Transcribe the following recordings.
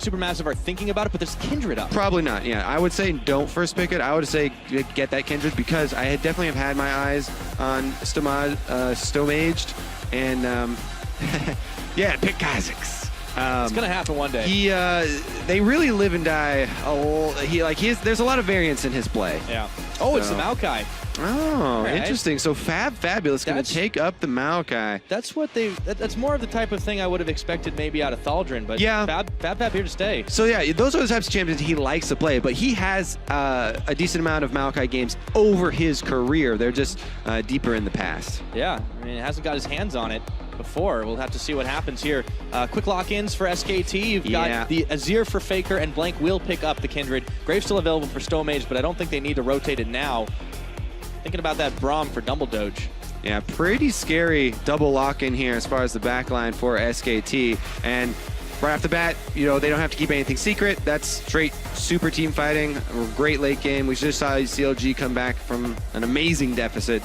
Supermassive are thinking about it, but there's Kindred up. Probably not, yeah. I would say don't first pick it. I would say get that Kindred because I definitely have had my eyes on Stomaged, and yeah, pick Kha'Zix. It's gonna happen one day. They really live and die. There's a lot of variance in his play. Yeah. Oh, so. It's the Maokai. Oh, right. Interesting. So Fabulous going to take up the Maokai. That's what that's more of the type of thing I would have expected maybe out of Thaldrin, but yeah, Fab here to stay. So yeah, those are the types of champions he likes to play, but he has a decent amount of Maokai games over his career. They're just deeper in the past. Yeah, I mean, he hasn't got his hands on it before. We'll have to see what happens here. Quick lock-ins for SKT. You've got the Azir for Faker, and Blank will pick up the Kindred. Grave's still available for Stomage, but I don't think they need to rotate it now. Thinking about that Braum for Dumble Doge. Yeah, pretty scary double lock-in here as far as the backline for SKT. And right off the bat, they don't have to keep anything secret. That's straight super team fighting. Great late game. We just saw CLG come back from an amazing deficit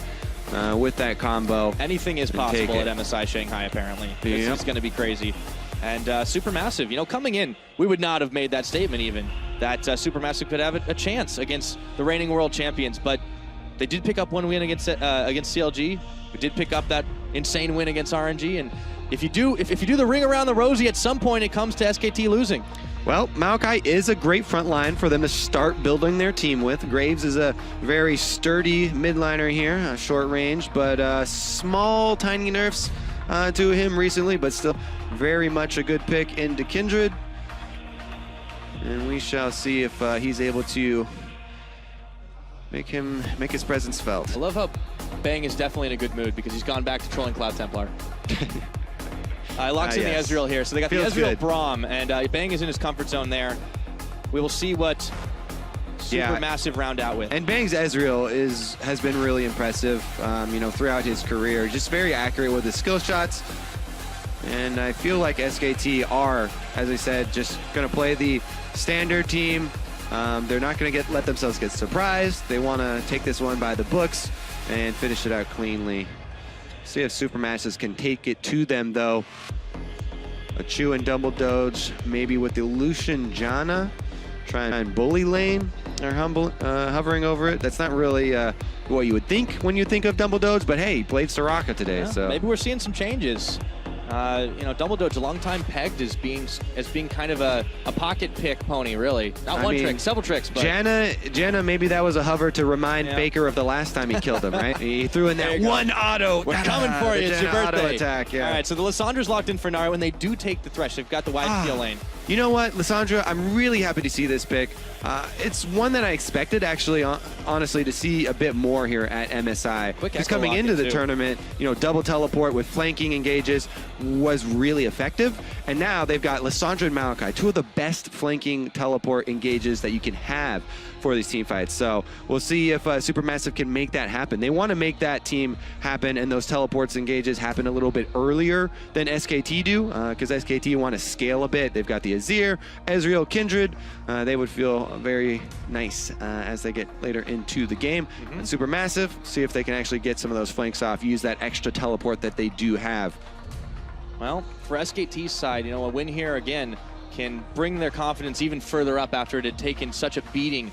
with that combo. Anything is possible at MSI Shanghai, apparently. This is going to be crazy. And Supermassive, coming in, we would not have made that statement even, that Supermassive could have a chance against the reigning world champions, but they did pick up one win against CLG. We did pick up that insane win against RNG, and if you do the ring around the rosy, at some point it comes to SKT losing. Well, Maokai is a great front line for them to start building their team with. Graves is a very sturdy midliner here, short range, but small, tiny nerfs to him recently, but still very much a good pick into Kindred. And we shall see if he's able to make his presence felt. I love how Bang is definitely in a good mood because he's gone back to trolling Cloud Templar. Locks in the Ezreal here. So they got the Ezreal Braum, and Bang is in his comfort zone there. We will see what Supermassive round out with. And Bang's Ezreal has been really impressive, throughout his career. Just very accurate with his skill shots. And I feel like SKT are, as I said, just going to play the standard team. They're not going to let themselves get surprised. They want to take this one by the books and finish it out cleanly. See if Supermassive can take it to them, though. A Chew and Double Doge, maybe with the Lucian Janna. Try and bully lane. They're hovering over it. That's not really what you would think when you think of Double Doge, but hey, he played Soraka today, so maybe we're seeing some changes. Double Doge, a long time pegged as being kind of a pocket pick pony, really. Not one trick, several tricks. But Janna, maybe that was a hover to remind Faker of the last time he killed him, right? He threw in that one auto. We're coming for you. It's your birthday. Auto attack, yeah. All right, so the Lyssandra's locked in for Nara when they do take the Thresh. They've got the wide steel lane. You know what, Lysandra, I'm really happy to see this pick. It's one that I expected, actually, honestly, to see a bit more here at MSI. Because coming into the tournament, double teleport with flanking engages was really effective. And now they've got Lysandra and Maokai, two of the best flanking teleport engages that you can have for these team fights. So we'll see if Supermassive can make that happen. They want to make that team happen and those teleports engages happen a little bit earlier than SKT do, because SKT want to scale a bit. They've got the Azir, Ezreal, Kindred. They would feel very nice as they get later into the game. And Supermassive, see if they can actually get some of those flanks off, use that extra teleport that they do have. Well, for SKT's side, a win here again can bring their confidence even further up after it had taken such a beating.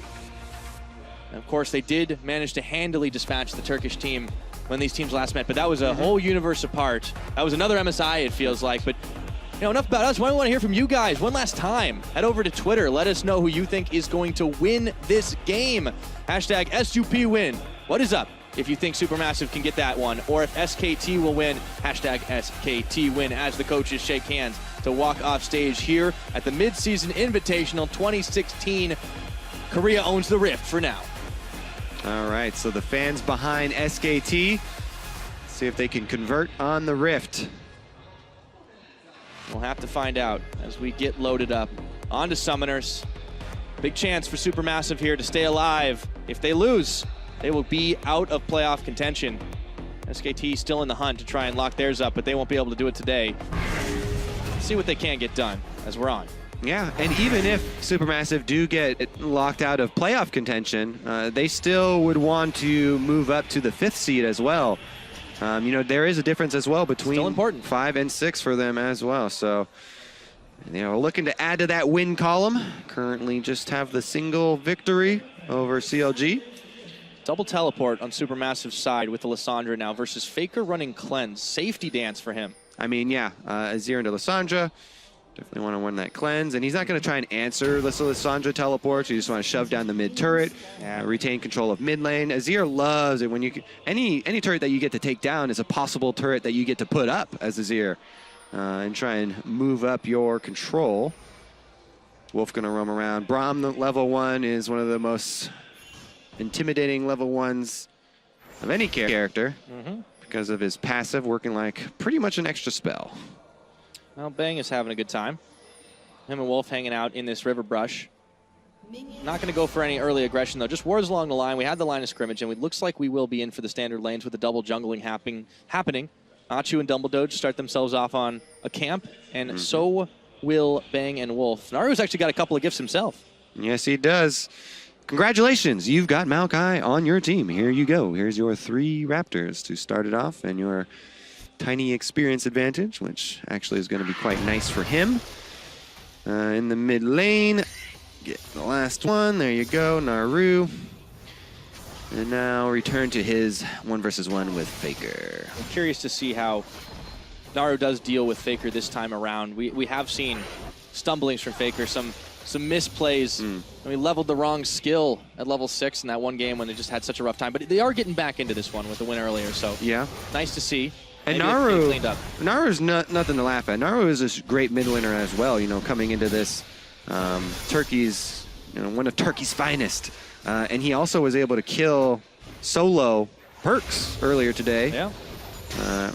And of course, they did manage to handily dispatch the Turkish team when these teams last met, but that was a whole universe apart. That was another MSI, it feels like. But enough about us. We want to hear from you guys one last time. Head over to Twitter. Let us know who you think is going to win this game. Hashtag SUPWin. What is up if you think Supermassive can get that one, or if SKT will win? Hashtag SKTWin as the coaches shake hands to walk off stage here at the Mid-Season Invitational 2016. Korea owns the Rift for now. All right, so the fans behind SKT, see if they can convert on the Rift. We'll have to find out as we get loaded up. On to Summoners. Big chance for Supermassive here to stay alive. If they lose, they will be out of playoff contention. SKT still in the hunt to try and lock theirs up, but they won't be able to do it today. Let's see what they can get done as we're on. Yeah, and even if Supermassive do get locked out of playoff contention, they still would want to move up to the 5th seed as well. There is a difference as well between 5 and 6 for them as well. So And they are looking to add to that win column. Currently just have the single victory over CLG. Double teleport on Supermassive's side with the Lissandra now versus Faker running cleanse. Safety dance for him. I mean, yeah, Azir into Lissandra. Definitely want to win that cleanse. And he's not going to try and answer the Lissandra teleports. You just want to shove down the mid turret, retain control of mid lane. Azir loves it when you any turret that you get to take down is a possible turret that you get to put up as Azir. And try and move up your control. Wolf gonna roam around. Braum, the level 1, is one of the most intimidating level 1s of any character because of his passive working like pretty much an extra spell. Well, Bang is having a good time. Him and Wolf hanging out in this river brush. Not gonna go for any early aggression though. Just wards along the line. We had the line of scrimmage and it looks like we will be in for the standard lanes with the double jungling happening. Achu and Dumbledore start themselves off on a camp, and so will Bang and Wolf. Naru's actually got a couple of gifts himself. Yes, he does. Congratulations, you've got Maokai on your team. Here you go. Here's your 3 Raptors to start it off, and your tiny experience advantage, which actually is going to be quite nice for him. In the mid lane, get the last one. There you go, Naru. And now return to his 1 versus 1 with Faker. I'm curious to see how Naru does deal with Faker this time around. We have seen stumblings from Faker, some misplays. And we leveled the wrong skill at level 6 in that one game when they just had such a rough time. But they are getting back into this one with the win earlier, so yeah, nice to see. And Naru's nothing to laugh at. Naru is a great mid laner as well. You know, coming into this, Turkey's one of Turkey's finest. And he also was able to kill solo Perks earlier today. Yeah.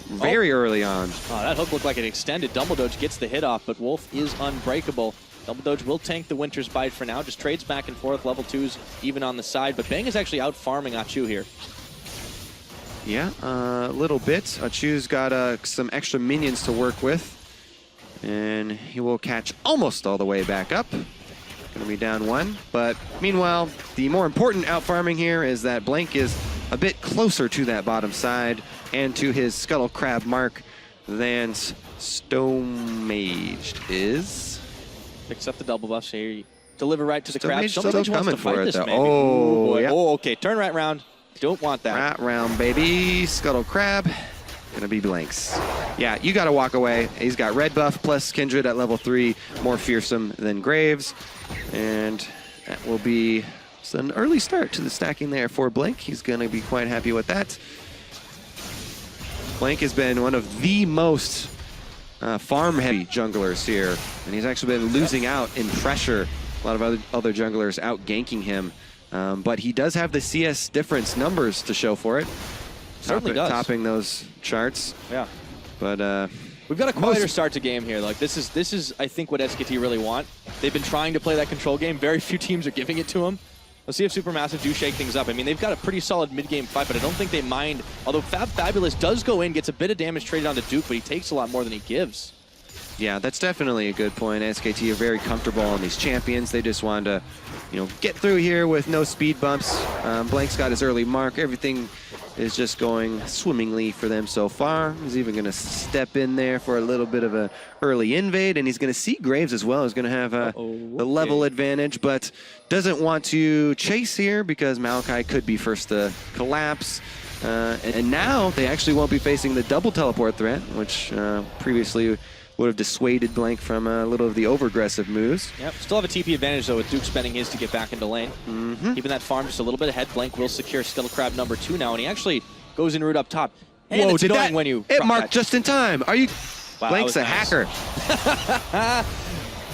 Very early on. Oh, that hook looked like it extended. Dumbledore gets the hit off, but Wolf is unbreakable. Dumbledore will tank the Winter's Bite for now. Just trades back and forth. Level 2s even on the side. But Bang is actually out farming Achu here. Yeah, a little bit. Achu's got some extra minions to work with. And he will catch almost all the way back up. Gonna be down 1, but meanwhile, the more important out farming here is that Blank is a bit closer to that bottom side and to his Scuttle Crab mark than Stomaged is. Picks up the double buff, so here you deliver right to the crab. Still coming for it, though. Oh, yeah. Oh, okay, turn right round. Don't want that. Right round, baby. Scuttle Crab. Gonna be Blanks. Yeah, you gotta walk away. He's got red buff plus Kindred at level 3, more fearsome than Graves. And that will be an early start to the stacking there for Blank. He's gonna be quite happy with that. Blank has been one of the most farm-heavy junglers here, and he's actually been losing out in pressure. A lot of other junglers out ganking him, but he does have the CS difference numbers to show for it. Certainly does. Topping those charts. Yeah. But we've got a quieter start to game here. Like this is I think what Skt really want. They've been trying to play that control game. Very few teams are giving it to them. Let's see if Supermassive do shake things up. I mean, they've got a pretty solid mid-game fight, but I don't think they mind. Although Fabulous does go in, gets a bit of damage traded onto Duke, but he takes a lot more than he gives. Yeah, that's definitely a good point. Skt are very comfortable on these champions. They just wanted to, get through here with no speed bumps. Blank's got his early mark. Everything is just going swimmingly for them so far. He's even going to step in there for a little bit of an early invade, and he's going to see Graves as well. He's going to have the level advantage, but doesn't want to chase here because Maokai could be first to collapse. And now they actually won't be facing the double teleport threat, which previously would have dissuaded Blank from a little of the over-aggressive moves. Yep, still have a TP advantage, though, with Duke spending his to get back into lane. Keeping that farm just a little bit ahead. Blank will secure Scuttle Crab number 2 now, and he actually goes in root up top. And whoa, it's annoying when you it marked just in time. Are you... Wow, Blank's a hacker.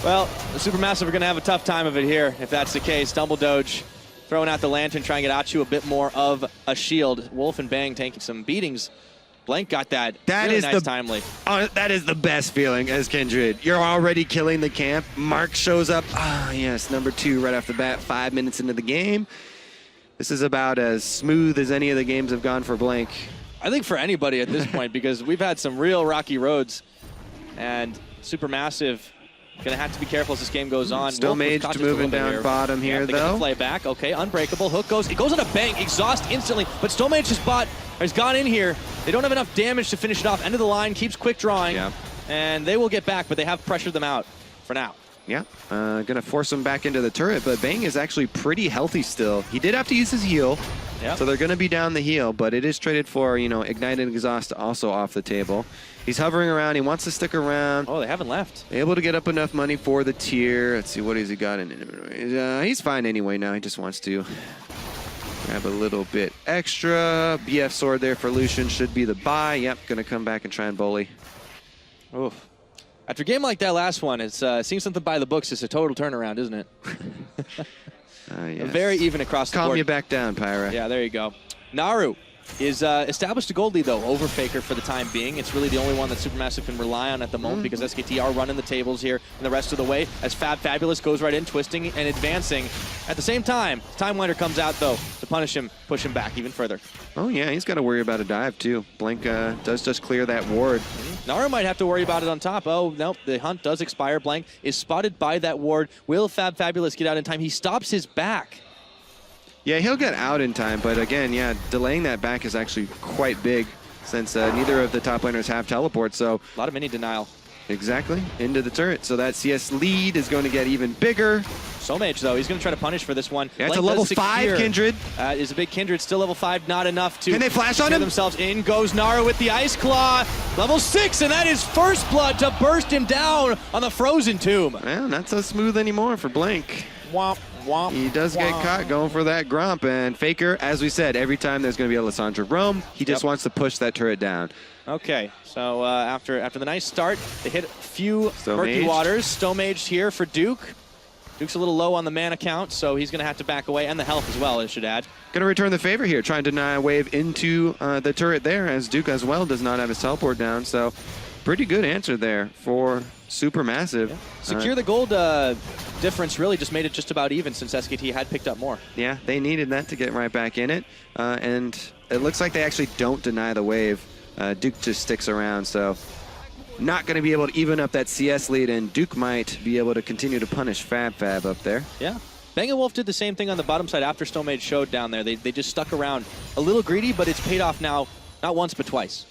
Well, the Supermassive are going to have a tough time of it here, if that's the case. Dumbledore throwing out the lantern, trying to get Achu a bit more of a shield. Wolf and Bang taking some beatings. Blank got that. That really is nice timely. That is the best feeling as Kindred. You're already killing the camp. Mark shows up. Ah, yes, number 2 right off the bat, 5 minutes into the game. This is about as smooth as any of the games have gone for Blank. I think for anybody at this point, because we've had some real rocky roads, and Supermassive gonna have to be careful as this game goes on. Stomaged moving down bottom here, though. Play back. Okay, unbreakable. Hook goes. It goes on a Bang. Exhaust instantly. But Stomaged has gone in here. They don't have enough damage to finish it off. End of the line. Keeps quick drawing. Yeah. And they will get back, but they have pressured them out for now. Yeah, gonna force him back into the turret, but Bang is actually pretty healthy still. He did have to use his heal, so they're gonna be down the heal, but it is traded for, you know, Ignited Exhaust also off the table. He's hovering around, he wants to stick around. Oh, they haven't left. Able to get up enough money for the tier. Let's see, what has he got in inventory? He's fine anyway now, he just wants to grab a little bit extra. BF Sword there for Lucian should be the buy. Yep, gonna come back and try and bully. Oof. After a game like that last one, it's seeing something by the books is a total turnaround, isn't it? Yes. Very even across the board. Calm you back down, Pyra. Yeah, there you go. Naru is established a gold lead, though, over Faker for the time being. It's really the only one that Supermassive can rely on at the moment because SKT are running the tables here and the rest of the way as Fabulous goes right in, twisting and advancing. At the same time, Time Winder comes out, though, to punish him, push him back even further. Oh, yeah, he's got to worry about a dive, too. Blank does just clear that ward. Naru might have to worry about it on top. Oh, no, the hunt does expire. Blank is spotted by that ward. Will Fabulous get out in time? He stops his back. Yeah, he'll get out in time, but again, yeah, delaying that back is actually quite big since neither of the top laners have teleport, so... A lot of mini denial. Exactly, into the turret. So that CS lead is going to get even bigger. Soulmage, though, he's going to try to punish for this one. Yeah, it's a level 5 Kindred. Is a big Kindred, still level 5, not enough to... Can they flash on him? Themselves in goes Naru with the Ice Claw. Level 6, and that is first blood to burst him down on the Frozen Tomb. Well, not so smooth anymore for Blank. Womp. Womp, he does get caught going for that Gromp, and Faker, as we said, every time there's going to be a Lissandra roam, he just wants to push that turret down. Okay, so after the nice start, they hit a few murky waters. Stomaged here for Duke. Duke's a little low on the mana count, so he's going to have to back away, and the health as well, I should add. Going to return the favor here, trying to deny a wave into the turret there, as Duke as well does not have his teleport down, so pretty good answer there for Supermassive. Yeah. Secure the gold difference really just made it just about even since SKT had picked up more. Yeah, they needed that to get right back in it. And it looks like they actually don't deny the wave. Duke just sticks around, so not going to be able to even up that CS lead, and Duke might be able to continue to punish Fab up there. Yeah. Bang & Wolf did the same thing on the bottom side after Stomage showed down there. They just stuck around. A little greedy, but it's paid off now, not once but twice.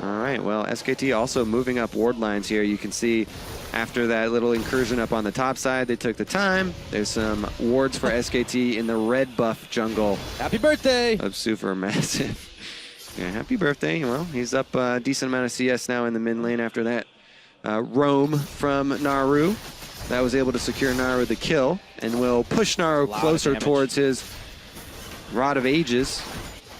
All right, well, SKT also moving up ward lines here. You can see after that little incursion up on the top side, they took the time. There's some wards for SKT in the red buff jungle. Happy birthday! Of Supermassive. Yeah, happy birthday. Well, he's up a decent amount of CS now in the mid lane after that roam from Naru. That was able to secure Naru the kill and will push Naru closer towards his Rod of Ages.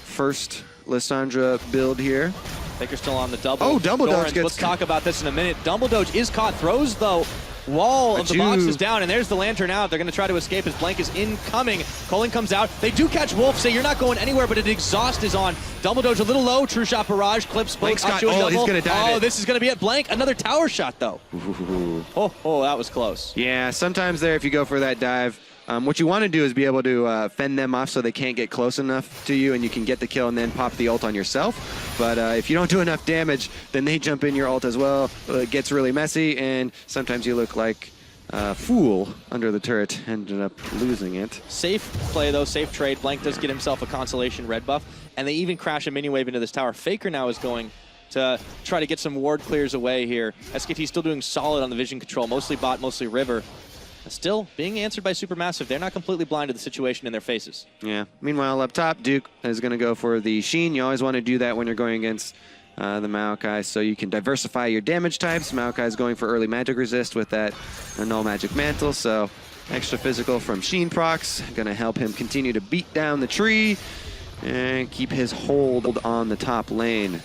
First Lissandra build here. Faker's still on the double. Oh, Double Doge gets... Let's talk about this in a minute. Double Doge is caught. Throws the wall of the boxes down, and there's the Lantern out. They're going to try to escape as Blank is incoming. Colin comes out. They do catch Wolf. Say, you're not going anywhere, but an Exhaust is on. Double Doge a little low. True Shot Barrage clips both. He's going to die. Oh, this is going to be it. Blank, another tower shot, though. Oh, that was close. Yeah, sometimes there, if you go for that dive, what you want to do is be able to fend them off so they can't get close enough to you and you can get the kill and then pop the ult on yourself. But if you don't do enough damage, then they jump in your ult as well. It gets really messy, and sometimes you look like a fool under the turret. Ended up losing it. Safe play, though. Safe trade. Blank does get himself a consolation red buff, and they even crash a mini wave into this tower. Faker now is going to try to get some ward clears away here. SKT still doing solid on the vision control. Mostly bot, mostly river. Still being answered by Supermassive. They're not completely blind to the situation in their faces. Yeah. Meanwhile, up top, Duke is going to go for the Sheen. You always want to do that when you're going against the Maokai, so you can diversify your damage types. Maokai is going for early magic resist with that null magic mantle, so extra physical from Sheen procs. Going to help him continue to beat down the tree and keep his hold on the top lane.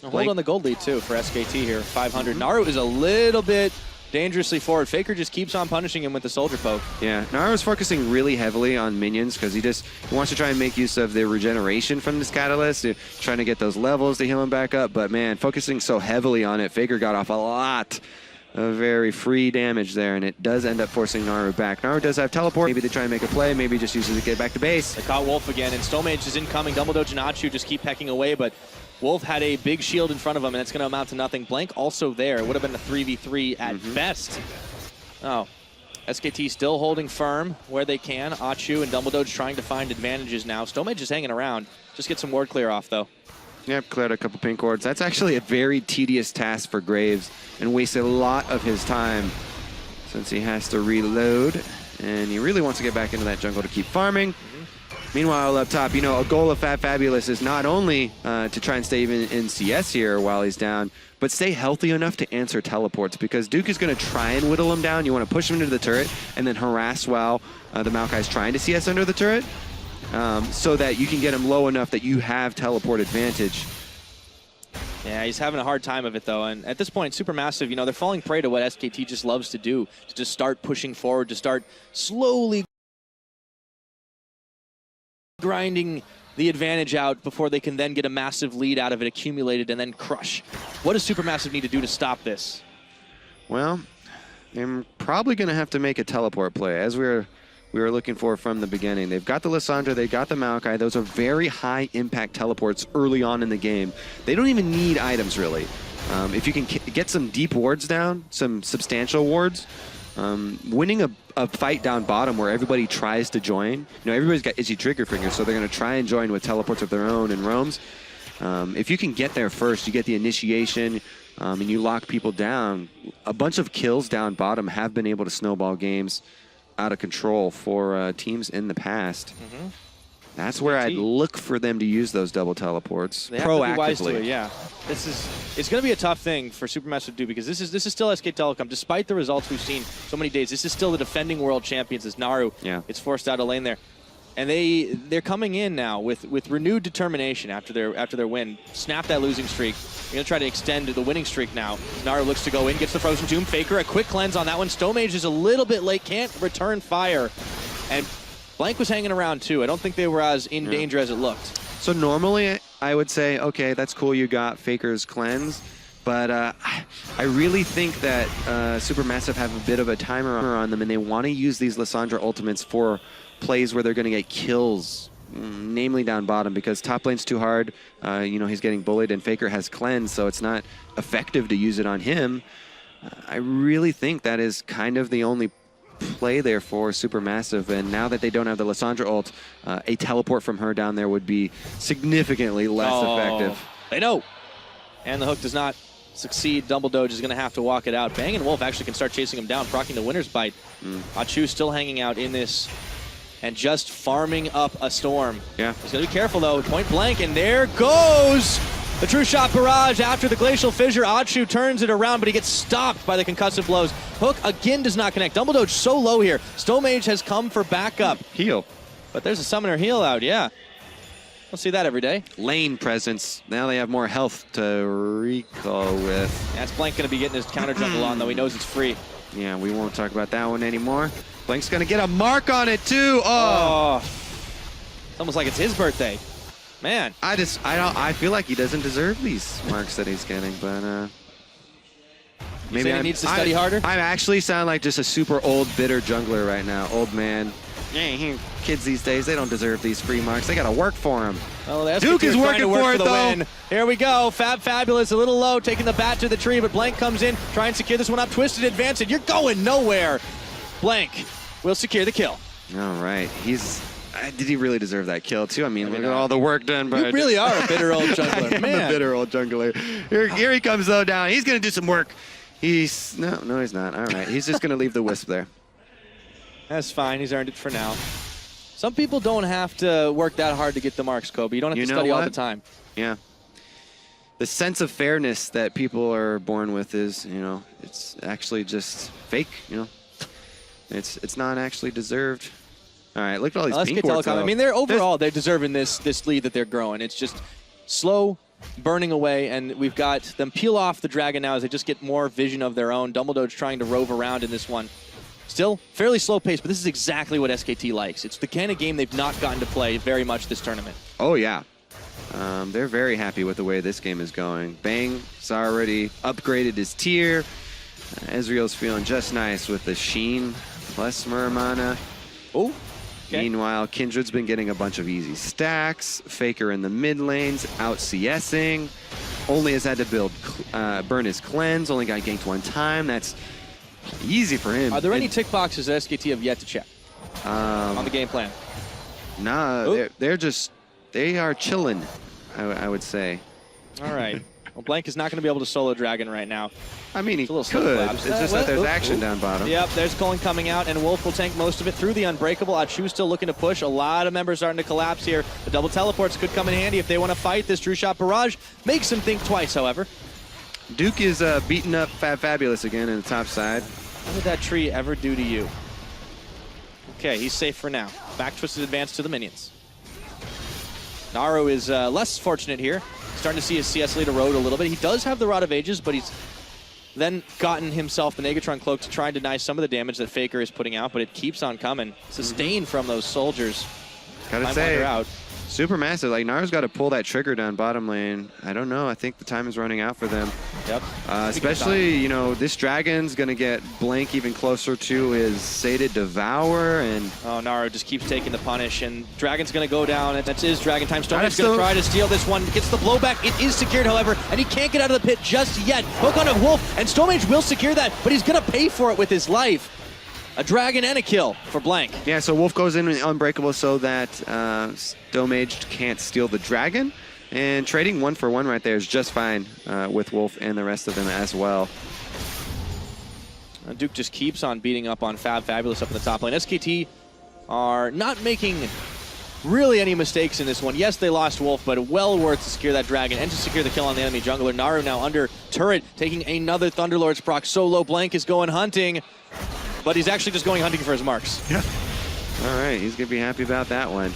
Hold on the gold lead, too, for SKT here. 500. Naru is a little bit dangerously forward. Faker just keeps on punishing him with the soldier poke. Yeah, Naru's focusing really heavily on minions because he wants to try and make use of the regeneration from this catalyst, trying to get those levels to heal him back up. But man, focusing so heavily on it, Faker got off a lot of very free damage there, and it does end up forcing Naru back. Naru does have teleport. Maybe they try and make a play. Maybe just uses it to get back to base. They caught Wolf again, and Stomage is incoming. Double Doge and Achu just keep pecking away, but Wolf had a big shield in front of him, and it's going to amount to nothing. Blank also there. It would have been a 3v3 at best. Oh, SKT still holding firm where they can. Achu and Double Doge trying to find advantages now. Stomage is hanging around. Just get some ward clear off, though. Yep, cleared a couple pink wards. That's actually a very tedious task for Graves and wastes a lot of his time since he has to reload. And he really wants to get back into that jungle to keep farming. Meanwhile, up top, a goal of Fabulous is not only to try and stay even in CS here while he's down, but stay healthy enough to answer teleports, because Duke is going to try and whittle him down. You want to push him into the turret and then harass while the Maokai is trying to CS under the turret, so that you can get him low enough that you have teleport advantage. Yeah, he's having a hard time of it, though. And at this point, Supermassive, they're falling prey to what SKT just loves to do, to just start pushing forward, to start slowly grinding the advantage out before they can then get a massive lead out of it accumulated and then crush. What does Supermassive need to do to stop this? Well, they're probably going to have to make a teleport play, as we were looking for from the beginning. They've got the Lissandra, they've got the Maokai. Those are very high impact teleports early on in the game. They don't even need items, really. If you can get some deep wards down, some substantial wards, winning a fight down bottom where everybody tries to join. Everybody's got itchy trigger fingers, so they're going to try and join with teleports of their own and roams. If you can get there first, you get the initiation, and you lock people down. A bunch of kills down bottom have been able to snowball games out of control for teams in the past. That's where I'd look for them to use those double teleports they have proactively. To be wise to it, yeah. It's going to be a tough thing for Supermassive to do, because this is still Skt Telecom. Despite the results we've seen so many days, this is still the defending world champions as Naru gets forced out of lane there. And they're coming in now with renewed determination after their win. Snap that losing streak. They're going to try to extend the winning streak now. Naru looks to go in, gets the Frozen Tomb. Faker, a quick cleanse on that one. Stomage is a little bit late, can't return fire. And Blank was hanging around too. I don't think they were as in danger as it looked. So normally I would say, okay, that's cool, you got Faker's cleanse. But I really think that Supermassive have a bit of a timer on them, and they want to use these Lissandra ultimates for plays where they're going to get kills, namely down bottom, because top lane's too hard. He's getting bullied, and Faker has cleanse, so it's not effective to use it on him. I really think that is kind of the only play there for Supermassive, and now that they don't have the Lissandra ult, a teleport from her down there would be significantly less effective. They know. And the hook does not succeed. Dumbledore is going to have to walk it out. Bang & Wolf actually can start chasing him down, proccing the winner's bite. Achu still hanging out in this and just farming up a storm. Yeah. He's going to be careful, though. Point blank, and there goes the True Shot Barrage after the Glacial Fissure. Achu turns it around, but he gets stopped by the concussive blows. Hook again does not connect. Dumbledore so low here. Stomage has come for backup. Heal. But there's a summoner heal out, yeah. We'll see that every day. Lane presence. Now they have more health to recall with. That's Blank going to be getting his counter jungle on, though. He knows it's free. Yeah, we won't talk about that one anymore. Blank's going to get a mark on it, too. Oh. It's almost like it's his birthday. Man. I feel like he doesn't deserve these marks that he's getting, but maybe he needs to study harder? I actually sound like just a super old, bitter jungler right now. Old man. Kids these days, they don't deserve these free marks. They got to work for them. Oh, Duke is working for it, though. Win. Here we go. Fabulous, a little low, taking the bat to the tree, but Blank comes in, try and secure this one up. Twisted advance, and you're going nowhere. Blank will secure the kill. All right. Did he really deserve that kill, too? I mean, look at all the work done. You really are a bitter old jungler. I'm a bitter old jungler. Here he comes, though, down. He's going to do some work. No, he's not. All right. He's just going to leave the wisp there. That's fine. He's earned it for now. Some people don't have to work that hard to get the marks, Kobe. You don't have to study all the time. Yeah. The sense of fairness that people are born with is, it's actually just fake, It's not actually deserved. All right, look at all these pink wards. I mean, they're deserving this lead that they're growing. It's just slow burning away, and we've got them peel off the dragon now as they just get more vision of their own. Dumbledore's trying to rove around in this one. Still fairly slow pace, but this is exactly what Skt likes. It's the kind of game they've not gotten to play very much this tournament. Oh, yeah. They're very happy with the way this game is going. Bang's already upgraded his tier. Ezreal's feeling just nice with the Sheen plus Muramana. Oh. Okay. Meanwhile, Kindred's been getting a bunch of easy stacks. Faker in the mid lanes, out CSing. Only has had to burn his cleanse. Only got ganked one time. That's easy for him. Are there any tick boxes that Skt have yet to check on the game plan? Nah, they are chilling, I would say. All right. Well, Blank is not going to be able to solo Dragon right now. I mean, he could. It's collapse. just that there's action down bottom. Yep, there's Cullen coming out, and Wolf will tank most of it through the Unbreakable. Achu still looking to push. A lot of members starting to collapse here. The double teleports could come in handy if they want to fight this True Shot Barrage. Makes him think twice, however. Duke is beating up Fabulous again in the top side. What did that tree ever do to you? Okay, he's safe for now. Back twisted advance to the minions. Naru is less fortunate here. Starting to see his CS lead erode a little bit. He does have the Rod of Ages, but he's then gotten himself the Negatron Cloak to try and deny some of the damage that Faker is putting out, but it keeps on coming. Sustained from those soldiers. Gotta say, out. Supermassive. Like, Naru's got to pull that trigger down bottom lane. I don't know. I think the time is running out for them. Yep. Especially, you know, this Dragon's going to get Blank even closer to his Sated Devour. And oh, Naru just keeps taking the punish, and Dragon's going to go down. And that's his Dragon time. Stonemage's going to try to steal this one. Gets the blowback. It is secured, however, and he can't get out of the pit just yet. Hook on a Wolf, and Stonemage will secure that, but he's going to pay for it with his life. A Dragon and a kill for Blank. Yeah, so Wolf goes in Unbreakable so that Stonemage can't steal the Dragon. And trading 1-for-1 right there is just fine with Wolf and the rest of them as well. Duke just keeps on beating up on Fabulous up in the top lane. SKT are not making really any mistakes in this one. Yes, they lost Wolf, but well worth to secure that Dragon and to secure the kill on the enemy jungler. Naru now under turret, taking another Thunderlord's proc. Solo Blank is going hunting. But he's actually just going hunting for his marks. Yeah. All right, he's going to be happy about that one.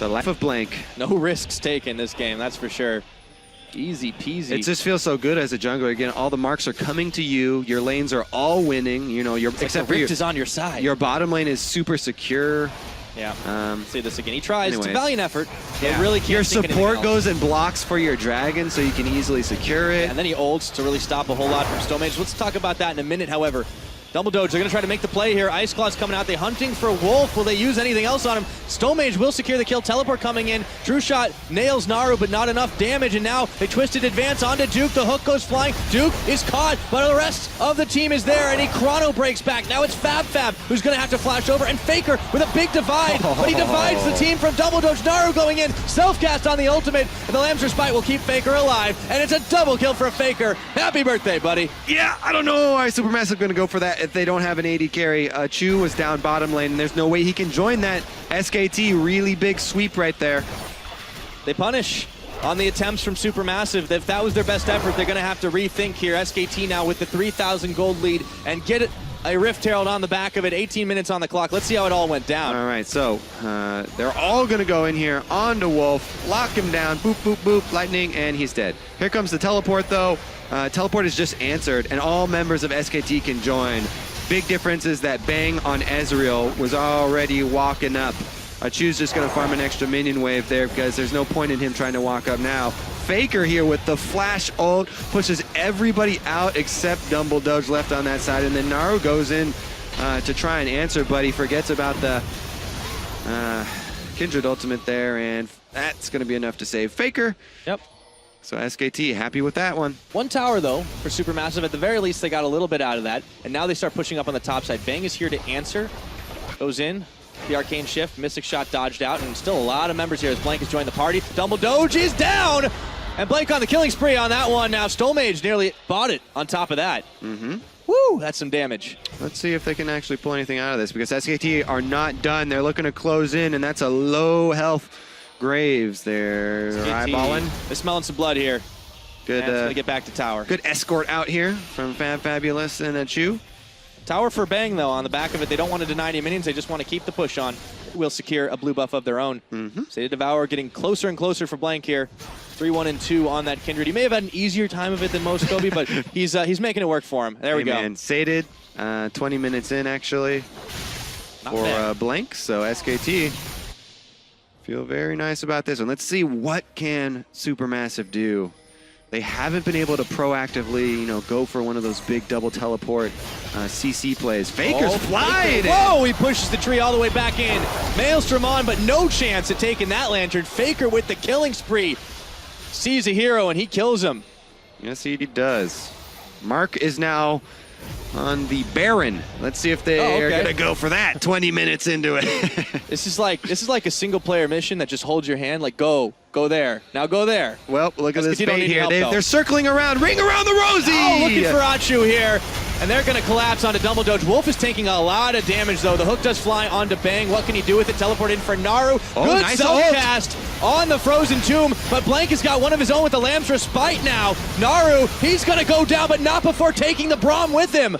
The life of Blank. No risks taken this game, that's for sure. Easy peasy. It just feels so good as a jungler. Again, all the marks are coming to you. Your lanes are all winning. You know, except for Rift is on your side. Your bottom lane is super secure. Yeah. See this again. He tries. It's a valiant effort. Yeah. Really can't your support goes and blocks for your Dragon, so you can easily secure it. And then he ults to really stop a whole lot from Stonemage. Let's talk about that in a minute, however. Double Doge, they're going to try to make the play here. Ice Claw's coming out. They're hunting for Wolf. Will they use anything else on him? Stonemage will secure the kill. Teleport coming in. True Shot nails Naru, but not enough damage. And now they twisted advance onto Duke. The hook goes flying. Duke is caught, but the rest of the team is there, and he chrono breaks back. Now it's Fab who's going to have to flash over, and Faker with a big divide, but he divides the team from Double Doge. Naru going in. Self-cast on the ultimate, and the Lamb's Respite will keep Faker alive, and it's a double kill for Faker. Happy birthday, buddy. Yeah, I don't know why Supermassive going to go for that if they don't have an AD carry. Chu was down bottom lane, and there's no way he can join that. SKT, really big sweep right there. They punish on the attempts from Supermassive. If that was their best effort, they're going to have to rethink here. SKT now with the 3,000 gold lead and get a Rift Herald on the back of it. 18 minutes on the clock. Let's see how it all went down. All right, so they're all going to go in here onto Wolf, lock him down, boop, boop, boop, lightning, and he's dead. Here comes the teleport, though. Teleport is just answered, and all members of SKT can join. Big difference is that Bang on Ezreal was already walking up. Chu's just going to farm an extra minion wave there because there's no point in him trying to walk up now. Faker here with the flash ult pushes everybody out except Dumble Doge left on that side, and then Naru goes in to try and answer, but he forgets about the Kindred ultimate there, and that's going to be enough to save Faker. Yep. So SKT happy with that one. One tower, though, for Supermassive. At the very least, they got a little bit out of that, and now they start pushing up on the top side. Bang is here to answer. Goes in. The Arcane Shift. Mystic Shot dodged out, and still a lot of members here as Blank has joined the party. Dumble Doge is down! And Blank on the killing spree on that one. Now Stonemage nearly bought it on top of that. Woo, that's some damage. Let's see if they can actually pull anything out of this, because SKT are not done. They're looking to close in, and that's a low health Graves. They're eyeballing. They're smelling some blood here. Good. To get back to tower. Good escort out here from Fabulous and Chu. Tower for Bang, though, on the back of it. They don't want to deny any minions. They just want to keep the push on. Will secure a blue buff of their own. Sated Devour getting closer and closer for Blank here. 3-1 and 2 on that Kindred. He may have had an easier time of it than most, Kobe, but he's making it work for him. There we go. Man, Sated, 20 minutes in, actually, for Blank. So SKT feel very nice about this one. Let's see what can Supermassive do. They haven't been able to proactively, you know, go for one of those big double teleport CC plays. Faker's flying. Whoa, he pushes the tree all the way back in. Maelstrom on, but no chance at taking that lantern. Faker with the killing spree. Sees a hero and he kills him. Yes, he does. Mark is now on the Baron. Let's see if they are going to go for that 20 minutes into it. This is like a single player mission that just holds your hand, like go there, now go there. Well, look at this bait here. They're circling around, ring around the Rosie! Oh, looking for Achu here. And they're going to collapse onto Dumble Doge. Wolf is taking a lot of damage, though. The hook does fly onto Bang. What can he do with it? Teleport in for Naru. Good nice self-cast on the Frozen Tomb, but Blank has got one of his own with the Lamb's Respite now. Naru, he's going to go down, but not before taking the Braum with him.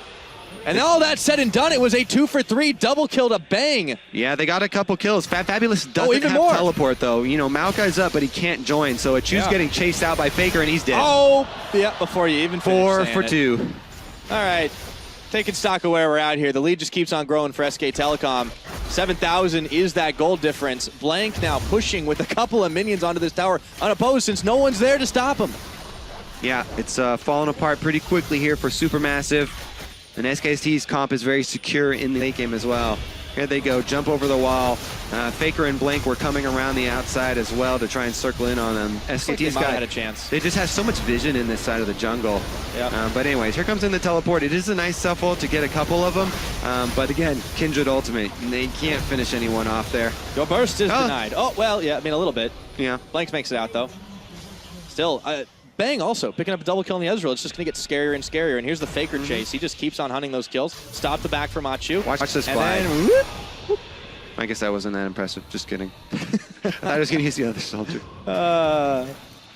And all that said and done, it was a 2-for-3 double kill to Bang. Yeah, they got a couple kills. Fabulous doesn't have teleport, though. You know, Maokai's up, but he can't join, so Achu's getting chased out by Faker, and he's dead. Oh, yeah, before you even finish 4 for 2. All right, taking stock of where we're at here. The lead just keeps on growing for SK Telecom. 7,000 is that gold difference. Blank now pushing with a couple of minions onto this tower unopposed since no one's there to stop him. Yeah, it's falling apart pretty quickly here for Supermassive. And SKT's comp is very secure in the late game as well. Here they go, jump over the wall. Faker and Blank were coming around the outside as well to try and circle in on them. SKT's got a chance. They just have so much vision in this side of the jungle. Yep. But anyways, here comes in the teleport. It is a nice shuffle to get a couple of them. But again, Kindred ultimate. They can't finish anyone off there. Your burst is denied. Oh, well, yeah, I mean, a little bit. Yeah. Blanks makes it out, though. Still, Bang also picking up a double kill on the Ezreal. It's just going to get scarier and scarier. And here's the Faker chase. He just keeps on hunting those kills. Stop the back from Achu. Watch this fly. And then, whoop. I guess that wasn't that impressive. Just kidding. I thought I was going to use the other soldier. All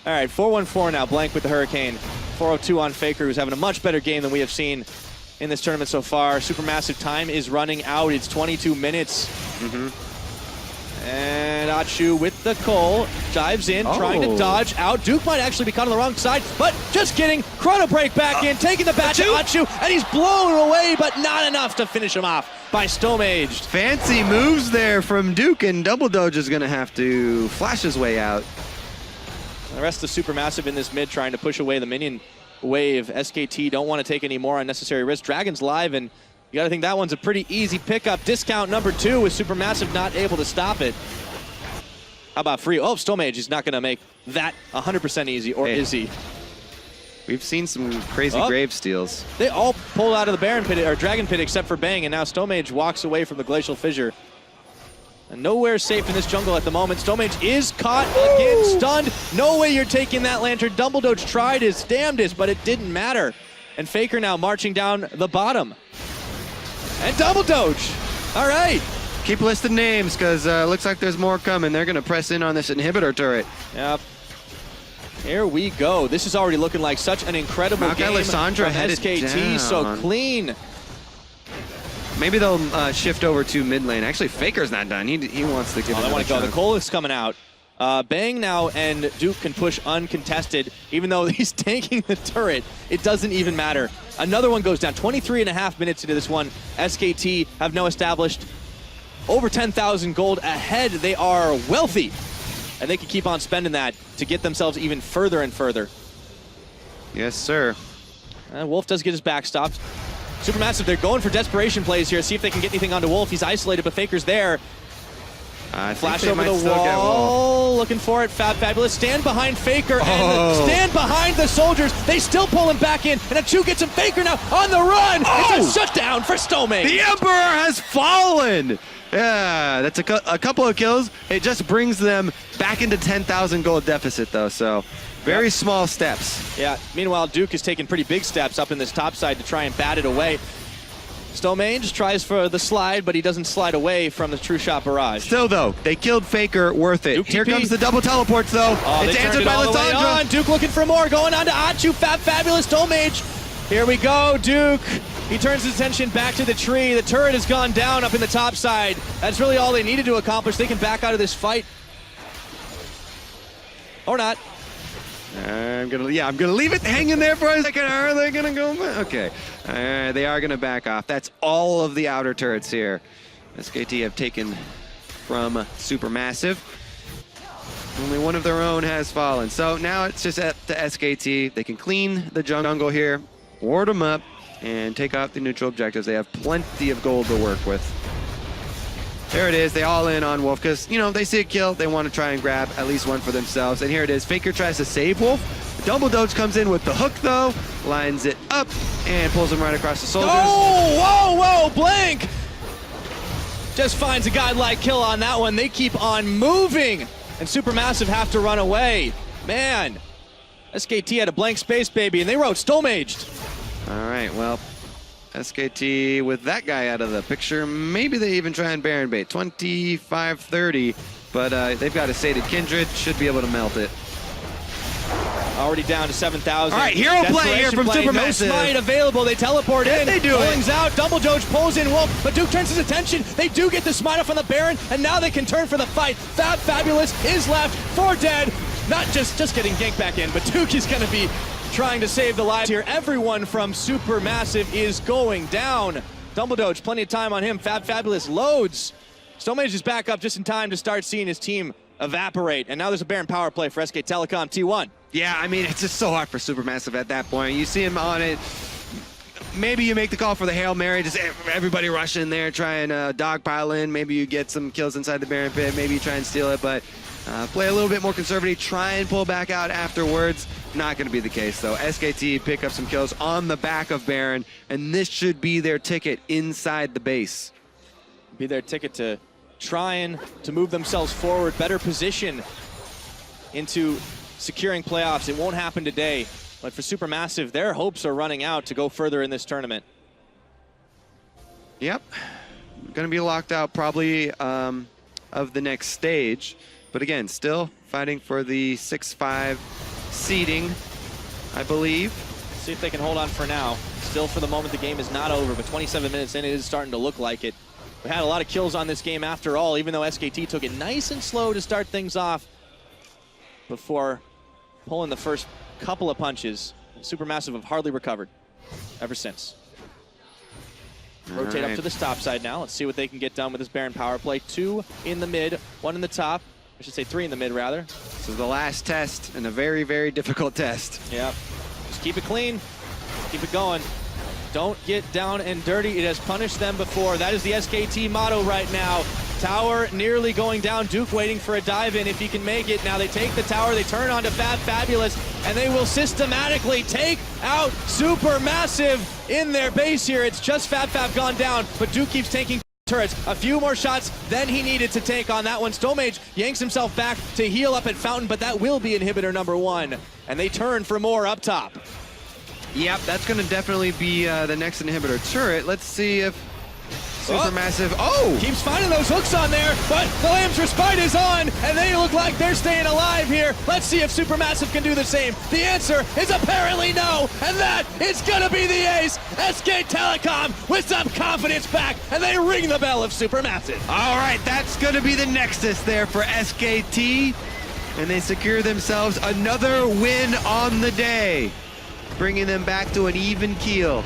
right, 4-1-4 now. Blank with the Hurricane. 4-0-2 on Faker, who's having a much better game than we have seen in this tournament so far. Supermassive time is running out. It's 22 minutes. And Achu with the Cole dives in, trying to dodge out. Duke might actually be caught on the wrong side, but just kidding. Chrono Break back in, taking the bat to Achu, and he's blown away, but not enough to finish him off by Stomaged. Fancy moves there from Duke, and Double Doge is going to have to flash his way out. The rest of Supermassive in this mid trying to push away the minion wave. SKT don't want to take any more unnecessary risks. Dragon's live, and you got to think that one's a pretty easy pickup. Discount number 2 with Supermassive not able to stop it. How about free? Oh, Stomage is not going to make that 100% easy, or is he? We've seen some crazy grave steals. They all pulled out of the Baron pit, or Dragon pit, except for Bang, and now Stomage walks away from the Glacial Fissure. And nowhere safe in this jungle at the moment. Stomage is caught again, stunned. No way you're taking that Lantern. Dumble Doge tried his damnedest, but it didn't matter. And Faker now marching down the bottom. And Double Doge. All right. Keep listing names, because looks like there's more coming. They're going to press in on this inhibitor turret. Yep. Here we go. This is already looking like such an incredible game Lysandra from SKT. Down. So clean. Maybe they'll shift over to mid lane. Actually, Faker's not done. He wants to give it another chance. The Cole is coming out. Bang now and Duke can push uncontested. Even though he's tanking the turret, it doesn't even matter. Another one goes down. 23.5 minutes into this one. SKT have now established over 10,000 gold ahead. They are wealthy, and they can keep on spending that to get themselves even further and further. Yes, sir. Wolf does get his back stopped. Supermassive, they're going for desperation plays here. See if they can get anything onto Wolf. He's isolated, but Faker's there. Flash over the wall, looking for it. Fabulous. Stand behind Faker and stand behind the soldiers. They still pull him back in, and Achu gets him. Faker now on the run. It's a shutdown for Stomage. The Emperor has fallen. Yeah, that's a couple of kills. It just brings them back into 10,000 gold deficit, though, so very small steps. Yeah, meanwhile, Duke is taking pretty big steps up in this top side to try and bat it away. Stomage tries for the slide, but he doesn't slide away from the True Shot Barrage. Still, though, they killed Faker, worth it. Here comes the double teleports, though. It's answered by Lysandra. Duke looking for more, going on to Achu, Fabulous Stomage. Here we go, Duke. He turns his attention back to the tree. The turret has gone down up in the top side. That's really all they needed to accomplish. They can back out of this fight. Or not. I'm gonna leave it hanging there for a second. Are they gonna go back? Okay, they are gonna back off. That's all of the outer turrets here. SKT have taken from Supermassive. Only one of their own has fallen. So now it's just at the SKT. They can clean the jungle here, ward them up, and take off the neutral objectives. They have plenty of gold to work with. There it is. They all in on Wolf because, you know, they see a kill. They want to try and grab at least one for themselves. And here it is. Faker tries to save Wolf. It Double Doge comes in with the hook, though, lines it up, and pulls him right across the soldiers. Oh, whoa, Blank! Just finds a godlike kill on that one. They keep on moving, and Supermassive have to run away. Man, SKT had a blank space, baby, and they wrote Stone-Maged. All right, well, SKT with that guy out of the picture, maybe they even try and Baron bait. 25-30, but they've got a sated Kindred, should be able to melt it. Already down to 7,000. All right, hero play here from Supermassive. No smite available. They teleport in. They do it. Pulling's out. Double Doge pulls in Wolf, but Duke turns his attention. They do get the smite off on the Baron, and now they can turn for the fight. Fabulous is left for dead. Not just getting ganked back in, but Duke is going to be trying to save the lives here. Everyone from Supermassive is going down. Double Doge, plenty of time on him. Fabulous loads. Stone-Maged is back up just in time to start seeing his team evaporate. And now there's a Baron power play for Skt T1. Yeah, I mean, it's just so hard for Supermassive at that point. You see him on it. Maybe you make the call for the Hail Mary, just everybody rush in there, try and dogpile in. Maybe you get some kills inside the Baron pit. Maybe you try and steal it, but play a little bit more conservative. Try and pull back out afterwards. Not going to be the case, though. SKT pick up some kills on the back of Baron, and this should be their ticket inside the base. Be their ticket to trying to move themselves forward, better position into securing playoffs. It won't happen today, but for Supermassive, their hopes are running out to go further in this tournament. Yep, going to be locked out probably of the next stage, but again, still fighting for the 6-5 seeding, I believe. See if they can hold on for now. Still, for the moment, the game is not over, but 27 minutes in, it is starting to look like it. We had a lot of kills on this game after all, even though SKT took it nice and slow to start things off before pulling the first couple of punches. Supermassive have hardly recovered ever since. Rotate up to this top side now. Let's see what they can get done with this Baron power play. 2 in the mid, 1 in the top. I should say 3 in the mid, rather. This is the last test, and a very, very difficult test. Yep. Just keep it clean. Keep it going. Don't get down and dirty. It has punished them before. That is the SKT motto right now. Tower nearly going down. Duke waiting for a dive in if he can make it. Now they take the tower, they turn onto Fabulous, and they will systematically take out Supermassive in their base here. It's just Fab gone down, but Duke keeps taking turrets. A few more shots than he needed to take on that one. Stone-Maged yanks himself back to heal up at Fountain, but that will be inhibitor number 1. And they turn for more up top. Yep, that's going to definitely be the next inhibitor turret. Let's see if Supermassive... Oh! Keeps finding those hooks on there, but the Lamb's Respite is on, and they look like they're staying alive here. Let's see if Supermassive can do the same. The answer is apparently no, and that is going to be the ace. Skt Telecom with some confidence back, and they ring the bell of Supermassive. All right, that's going to be the nexus there for SKT, and they secure themselves another win on the day, bringing them back to an even keel.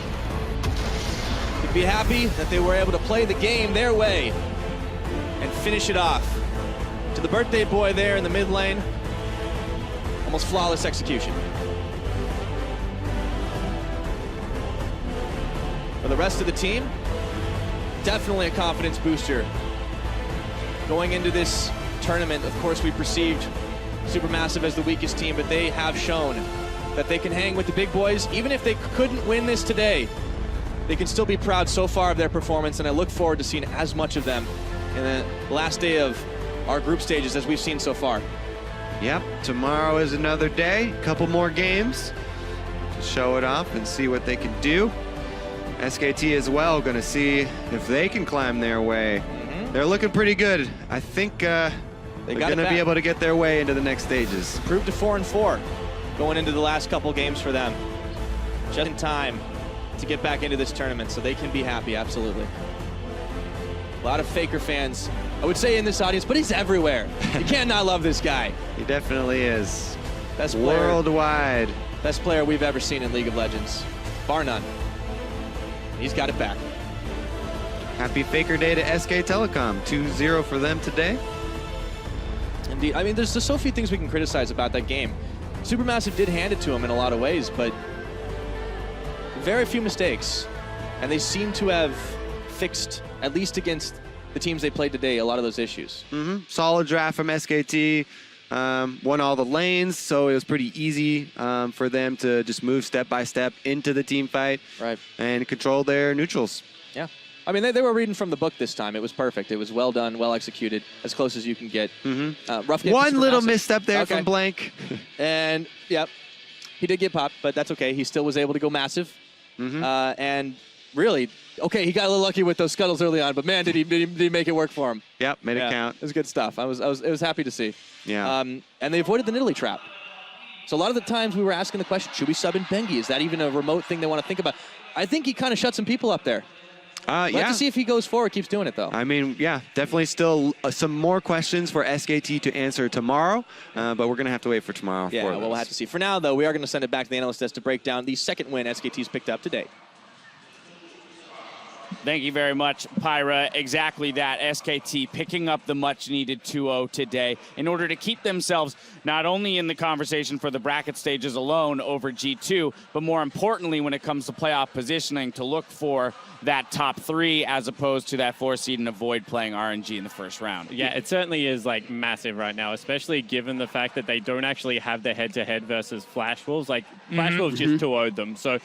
Be happy that they were able to play the game their way and finish it off. To the birthday boy there in the mid lane, almost flawless execution. For the rest of the team, definitely a confidence booster. Going into this tournament, of course, we perceived Supermassive as the weakest team, but they have shown that they can hang with the big boys. Even if they couldn't win this today, they can still be proud so far of their performance, and I look forward to seeing as much of them in the last day of our group stages as we've seen so far. Yep, tomorrow is another day, a couple more games to show it off and see what they can do. SKT as well, going to see if they can climb their way. They're looking pretty good. I think they're going to be able to get their way into the next stages. Improved to 4-4 going into the last couple games for them. Just in time to get back into this tournament, so they can be happy, absolutely. A lot of Faker fans, I would say, in this audience, but he's everywhere. You can't not love this guy. He definitely is. Best player, worldwide. Best player we've ever seen in League of Legends, bar none. He's got it back. Happy Faker Day to Skt Telecom. 2-0 for them today. Indeed. I mean, there's just so few things we can criticize about that game. Supermassive did hand it to him in a lot of ways, but very few mistakes, and they seem to have fixed, at least against the teams they played today, a lot of those issues. Solid draft from SKT. won all the lanes, so it was pretty easy for them to just move step by step into the team fight and control their neutrals. Yeah. I mean, they were reading from the book this time. It was perfect. It was well done, well executed, as close as you can get. Rough game. One little misstep there from Blank. And, yep, he did get popped, but that's okay. He still was able to go massive. And really, okay, he got a little lucky with those scuttles early on, but man, did he make it work for him. Yep, made it count. It was good stuff. It was happy to see. Yeah. And they avoided the Nidalee trap. So a lot of the times we were asking the question, should we sub in Bengi? Is that even a remote thing they want to think about? I think he kind of shut some people up there. Let's have to see if he goes forward, keeps doing it, though. I mean, yeah, definitely still some more questions for SKT to answer tomorrow, but we're going to have to wait for tomorrow. Yeah, well, we'll have to see. For now, though, we are going to send it back to the analyst desk to break down the second win SKT's picked up today. Thank you very much, Pyra. Exactly that. SKT picking up the much-needed 2-0 today in order to keep themselves not only in the conversation for the bracket stages alone over G2, but more importantly when it comes to playoff positioning to look for that top 3 as opposed to that 4 seed and avoid playing RNG in the first round. Yeah, it certainly is like massive right now, especially given the fact that they don't actually have the head-to-head versus Flash Wolves. Like, Flash Wolves just 2-0'd them. So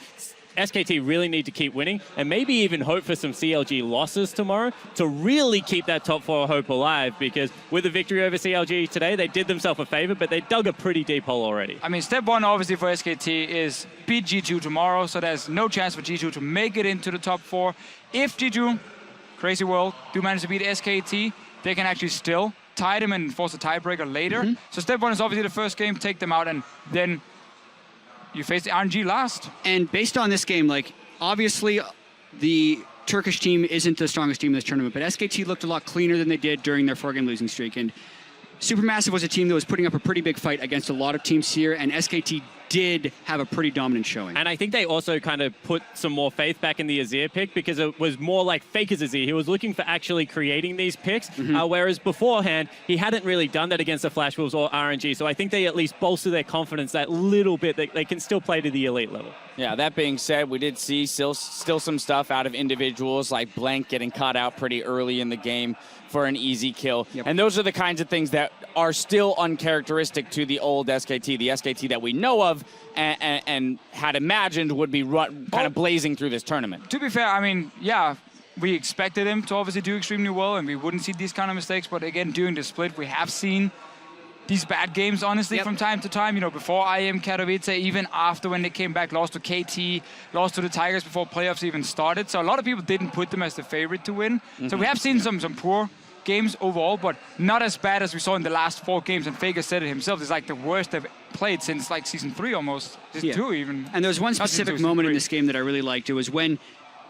SKT really need to keep winning and maybe even hope for some CLG losses tomorrow to really keep that top 4 hope alive, because with the victory over CLG today, they did themselves a favor, but they dug a pretty deep hole already. I mean, step 1 obviously for SKT is beat G2 tomorrow, so there's no chance for G2 to make it into the top 4. If G2, crazy world, do manage to beat SKT, they can actually still tie them and force a tiebreaker later. So step 1 is obviously the first game, take them out, and then you face the RNG last. And based on this game, like, obviously the Turkish team isn't the strongest team in this tournament, but SKT looked a lot cleaner than they did during their 4-game losing streak. And Supermassive was a team that was putting up a pretty big fight against a lot of teams here, and SKT did have a pretty dominant showing. And I think they also kind of put some more faith back in the Azir pick, because it was more like Faker's Azir. He was looking for actually creating these picks, whereas beforehand, he hadn't really done that against the Flash Wolves or RNG. So I think they at least bolster their confidence that little bit that they can still play to the elite level. Yeah, that being said, we did see still some stuff out of individuals like Blank getting caught out pretty early in the game for an easy kill. And those are the kinds of things that are still uncharacteristic to the old SKT, the SKT that we know of and had imagined would be kind of blazing through this tournament. To be fair, I mean, yeah, we expected him to obviously do extremely well, and we wouldn't see these kind of mistakes. But again, during the split, we have seen these bad games, honestly, from time to time. You know, before IM Katowice, even after when they came back, lost to KT, lost to the Tigers before playoffs even started. So a lot of people didn't put them as the favorite to win. So we have seen some poor games overall, but not as bad as we saw in the last 4 games. And Faker said it himself, it's like the worst they've played since like Season 3 almost. Season 2 even. And there was one specific moment in this game that I really liked. It was when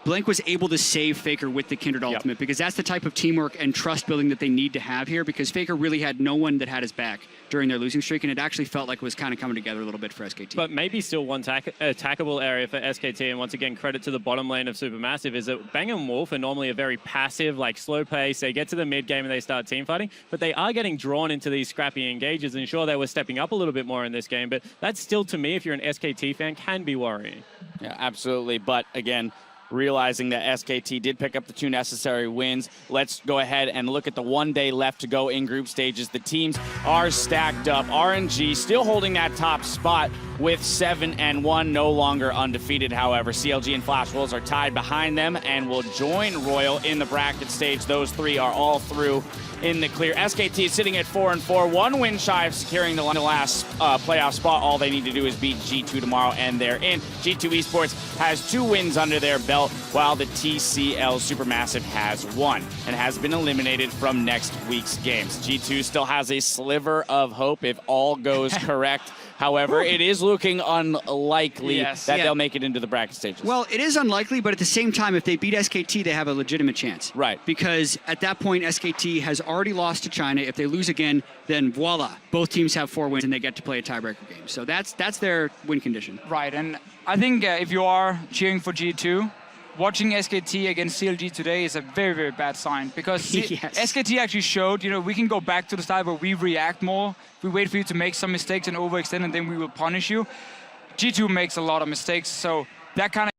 Blank was able to save Faker with the Kindred ultimate, because that's the type of teamwork and trust building that they need to have here, because Faker really had no one that had his back during their losing streak, and it actually felt like it was kind of coming together a little bit for SKT. But maybe still one attackable area for SKT, and once again, credit to the bottom lane of Supermassive, is that Bang and Wolf are normally a very passive, like slow pace. They get to the mid game and they start team fighting, but they are getting drawn into these scrappy engages, and sure, they were stepping up a little bit more in this game, but that's still, to me, if you're an SKT fan, can be worrying. Yeah, absolutely. But again, realizing that SKT did pick up the 2 necessary wins. Let's go ahead and look at the 1 day left to go in group stages. The teams are stacked up. RNG still holding that top spot with 7-1, no longer undefeated. However, CLG and Flash Wolves are tied behind them and will join Royal in the bracket stage. Those 3 are all through in the clear. SKT is sitting at 4-4, 1 win shy of securing the last playoff spot. All they need to do is beat G2 tomorrow, and they're in. G2 Esports has 2 wins under their belt, while the TCL Supermassive has 1 and has been eliminated from next week's games. G2 still has a sliver of hope if all goes correct. However, it is looking unlikely that they'll make it into the bracket stages. Well, it is unlikely, but at the same time, if they beat SKT, they have a legitimate chance. Right. Because at that point, SKT has already lost to China. If they lose again, then voila, both teams have 4 wins and they get to play a tiebreaker game. So that's their win condition. Right, and I think if you are cheering for G2, watching SKT against CLG today is a very, very bad sign, because SKT actually showed, you know, we can go back to the style where we react more. We wait for you to make some mistakes and overextend, and then we will punish you. G2 makes a lot of mistakes, so that kind of